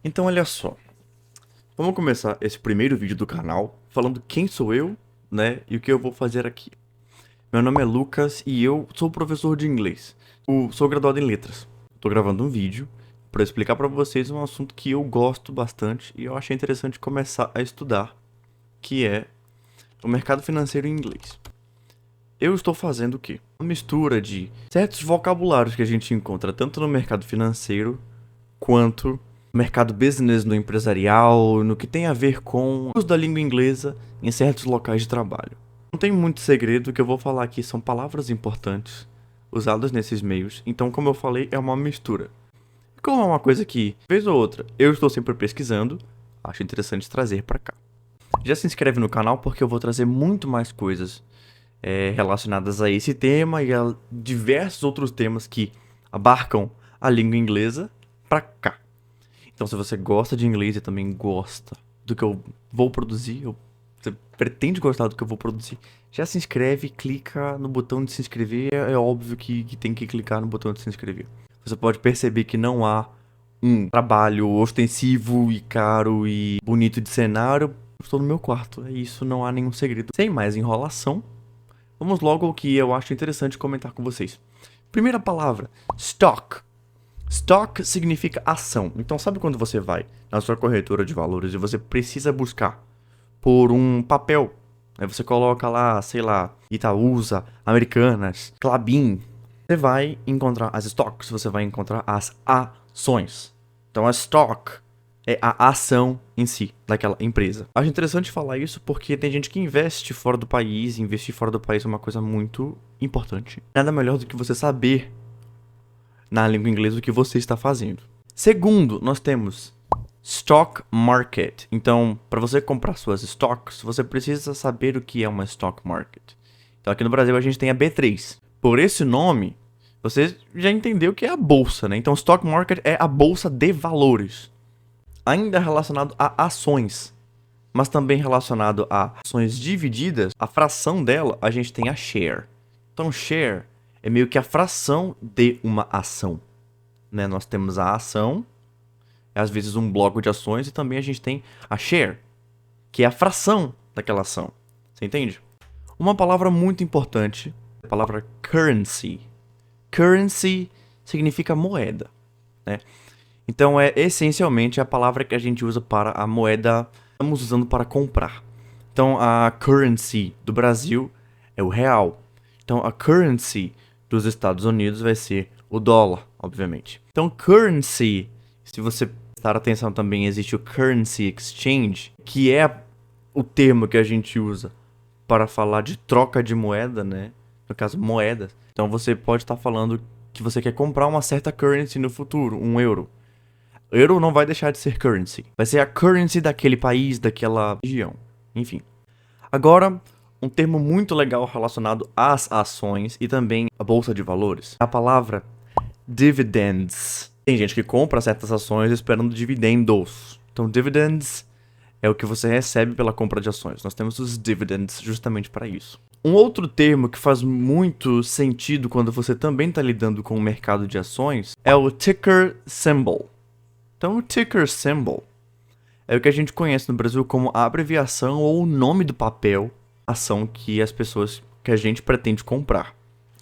Então olha só, vamos começar esse primeiro vídeo do canal falando quem sou eu, né, e o que eu vou fazer aqui. Meu nome é Lucas e eu sou professor de inglês. Sou graduado em letras. Tô gravando um vídeo para explicar para vocês um assunto que eu gosto bastante e eu achei interessante começar a estudar, que é o mercado financeiro em inglês. Eu estou fazendo o quê? Uma mistura de certos vocabulários que a gente encontra tanto no mercado financeiro quanto no mercado business, no empresarial, no que tem a ver com o uso da língua inglesa em certos locais de trabalho. Não tem muito segredo, o que eu vou falar aqui são palavras importantes usadas nesses meios, então como eu falei, é uma mistura. Como é uma coisa que, vez ou outra, eu estou sempre pesquisando, acho interessante trazer pra cá. Já se inscreve no canal porque eu vou trazer muito mais coisas relacionadas a esse tema e a diversos outros temas que abarcam a língua inglesa pra cá. Então, se você gosta de inglês e também gosta do que eu vou produzir, ou você pretende gostar do que eu vou produzir, já se inscreve, clica no botão de se inscrever. É óbvio que tem que clicar no botão de se inscrever. Você pode perceber que não há um trabalho ostensivo e caro e bonito de cenário. Eu estou no meu quarto, é isso, não há nenhum segredo. Sem mais enrolação, vamos logo ao que eu acho interessante comentar com vocês. Primeira palavra, stock. Stock significa ação. Então sabe quando você vai na sua corretora de valores e você precisa buscar por um papel? Aí você coloca lá, sei lá, Itaúsa, Americanas, Klabin. Você vai encontrar as stocks, você vai encontrar as ações. Então a stock é a ação em si daquela empresa. Acho interessante falar isso porque tem gente que investe fora do país, e investir fora do país é uma coisa muito importante. Nada melhor do que você saber na língua inglesa o que você está fazendo. Segundo, nós temos stock market. Então, para você comprar suas stocks, você precisa saber o que é uma stock market. Então, aqui no Brasil a gente tem a B3. Por esse nome, você já entendeu que é a bolsa, né? Então, stock market é a bolsa de valores. Ainda relacionado a ações, mas também relacionado a ações divididas, a fração dela, a gente tem a share. Então, share é meio que a fração de uma ação, né? Nós temos a ação, às vezes um bloco de ações, e também a gente tem a share, que é a fração daquela ação. Você entende? Uma palavra muito importante é a palavra currency. Currency significa moeda, né? Então é essencialmente a palavra que a gente usa para a moeda que estamos usando para comprar. Então a currency do Brasil é o real. Então a currency dos Estados Unidos vai ser o dólar, obviamente. Então currency, se você prestar atenção também, existe o currency exchange, que é o termo que a gente usa para falar de troca de moeda, né? No caso, moedas. Então você pode estar falando que você quer comprar uma certa currency no futuro, um euro. Euro não vai deixar de ser currency. Vai ser a currency daquele país, daquela região. Enfim. Agora, um termo muito legal relacionado às ações e também à bolsa de valores é a palavra dividends. Tem gente que compra certas ações esperando dividendos. Então, dividends é o que você recebe pela compra de ações. Nós temos os dividends justamente para isso. Um outro termo que faz muito sentido quando você também está lidando com o mercado de ações é o ticker symbol. Então, o ticker symbol é o que a gente conhece no Brasil como a abreviação ou o nome do papel, ação que a gente pretende comprar.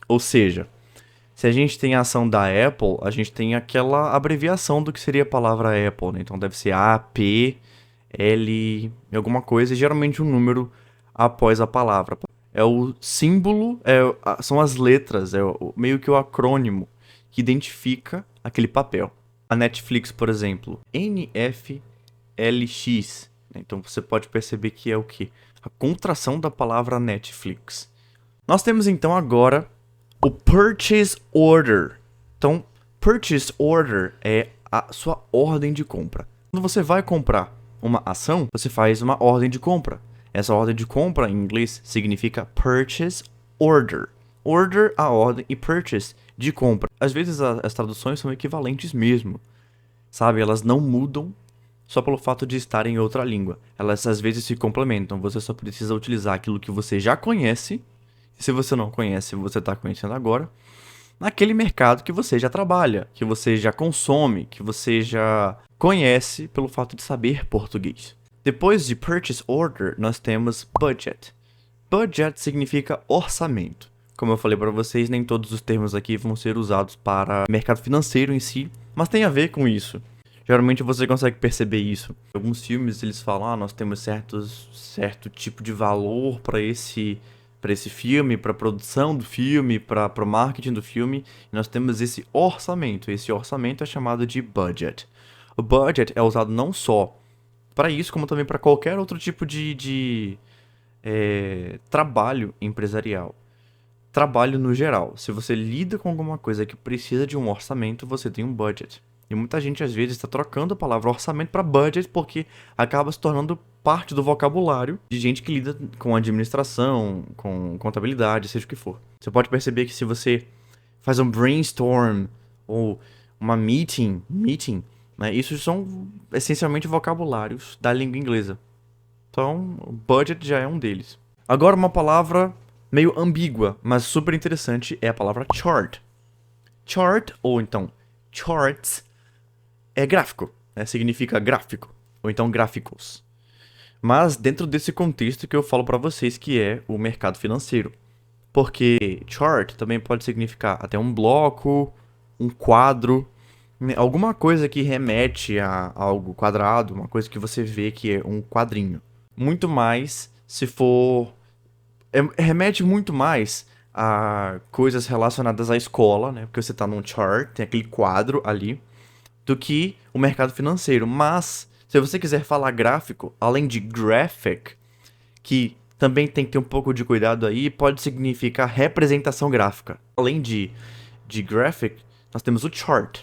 Ou seja, se a gente tem a ação da Apple, a gente tem aquela abreviação do que seria a palavra Apple, né? Então deve ser A, P, L, alguma coisa, e geralmente um número após a palavra. É o símbolo, são as letras, meio que o acrônimo que identifica aquele papel. A Netflix, por exemplo, NFLX. Então você pode perceber que é o quê? A contração da palavra Netflix. Nós temos então agora o Purchase Order. Então, Purchase Order é a sua ordem de compra. Quando você vai comprar uma ação, você faz uma ordem de compra. Essa ordem de compra em inglês significa Purchase Order. Order, a ordem, e Purchase, de compra. Às vezes as traduções são equivalentes mesmo, sabe? Elas não mudam só pelo fato de estarem em outra língua. Elas às vezes se complementam. Você só precisa utilizar aquilo que você já conhece. E se você não conhece, você está conhecendo agora. naquele mercado que você já trabalha, que você já consome, que você já conhece pelo fato de saber português. Depois de purchase order, nós temos budget. Budget significa orçamento. Como eu falei para vocês, nem todos os termos aqui vão ser usados para mercado financeiro em si, mas tem a ver com isso. Geralmente você consegue perceber isso. Alguns filmes eles falam, nós temos certo tipo de valor para esse filme, para a produção do filme, para o marketing do filme. E nós temos esse orçamento. Esse orçamento é chamado de budget. O budget é usado não só para isso, como também para qualquer outro tipo de trabalho empresarial. Trabalho no geral. Se você lida com alguma coisa que precisa de um orçamento, você tem um budget. E muita gente às vezes está trocando a palavra orçamento para budget porque acaba se tornando parte do vocabulário de gente que lida com administração, com contabilidade, seja o que for. Você pode perceber que se você faz um brainstorm ou uma meeting, né, isso são essencialmente vocabulários da língua inglesa. Então, o budget já é um deles. Agora, uma palavra meio ambígua, mas super interessante é a palavra chart. Chart, ou então charts, é gráfico, né? Significa gráfico, ou então gráficos. Mas dentro desse contexto que eu falo para vocês que é o mercado financeiro. Porque chart também pode significar até um bloco, um quadro, né? Alguma coisa que remete a algo quadrado, uma coisa que você vê que é um quadrinho. Muito mais se for... remete muito mais a coisas relacionadas à escola, né? Porque você está num chart, tem aquele quadro ali, do que o mercado financeiro. Mas, se você quiser falar gráfico, além de graphic, que também tem que ter um pouco de cuidado aí, pode significar representação gráfica. Além de graphic, nós temos o chart,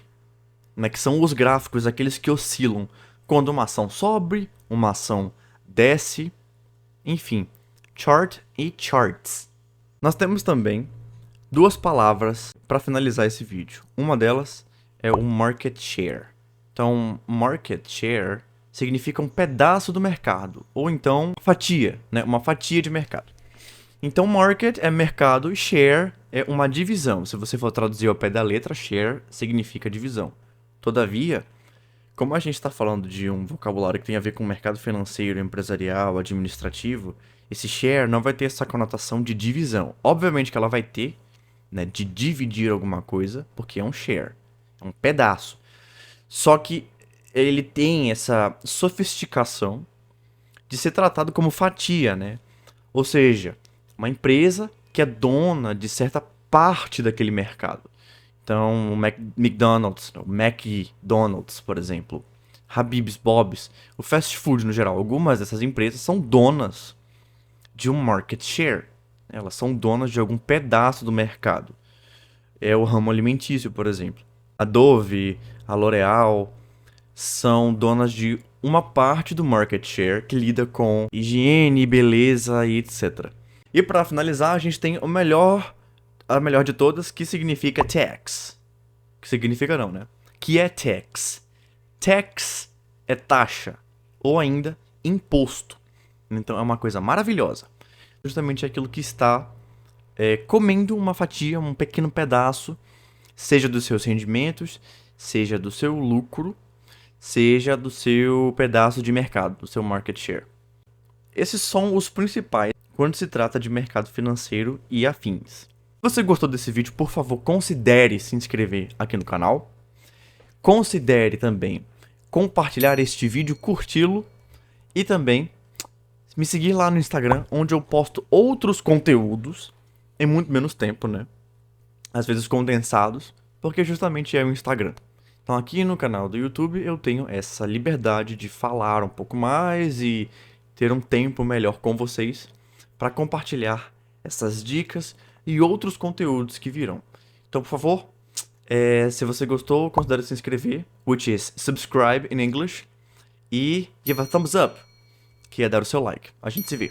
né? Que são os gráficos, aqueles que oscilam quando uma ação sobe, uma ação desce, enfim, chart e charts. Nós temos também duas palavras para finalizar esse vídeo. Uma delas é o market share. Então, market share significa um pedaço do mercado, ou então fatia, né? Uma fatia de mercado. Então, market é mercado e share é uma divisão. Se você for traduzir ao pé da letra, share significa divisão. Todavia, como a gente está falando de um vocabulário que tem a ver com mercado financeiro, empresarial, administrativo, esse share não vai ter essa conotação de divisão. Obviamente que ela vai ter, né, de dividir alguma coisa, porque é um share, é um pedaço. Só que ele tem essa sofisticação de ser tratado como fatia, né? Ou seja, uma empresa que é dona de certa parte daquele mercado. Então, o McDonald's, por exemplo, Habib's, Bob's, o fast food no geral, algumas dessas empresas são donas de um market share. Elas são donas de algum pedaço do mercado. É o ramo alimentício, por exemplo. A Dove, a L'Oréal são donas de uma parte do market share que lida com higiene, beleza e etc. E para finalizar, a gente tem a melhor de todas, que significa tax. Que significa não, né? Que é tax. Tax é taxa, ou ainda imposto. Então é uma coisa maravilhosa. Justamente aquilo que está comendo uma fatia, um pequeno pedaço, seja dos seus rendimentos, seja do seu lucro, seja do seu pedaço de mercado, do seu market share. Esses são os principais quando se trata de mercado financeiro e afins. Se você gostou desse vídeo, por favor, considere se inscrever aqui no canal. Considere também compartilhar este vídeo, curti-lo e também me seguir lá no Instagram, onde eu posto outros conteúdos em muito menos tempo, né? Às vezes condensados, porque justamente é o Instagram. Então aqui no canal do YouTube eu tenho essa liberdade de falar um pouco mais e ter um tempo melhor com vocês para compartilhar essas dicas e outros conteúdos que virão. Então, por favor, se você gostou, considere se inscrever, which is subscribe in English, e give a thumbs up, que é dar o seu like. A gente se vê.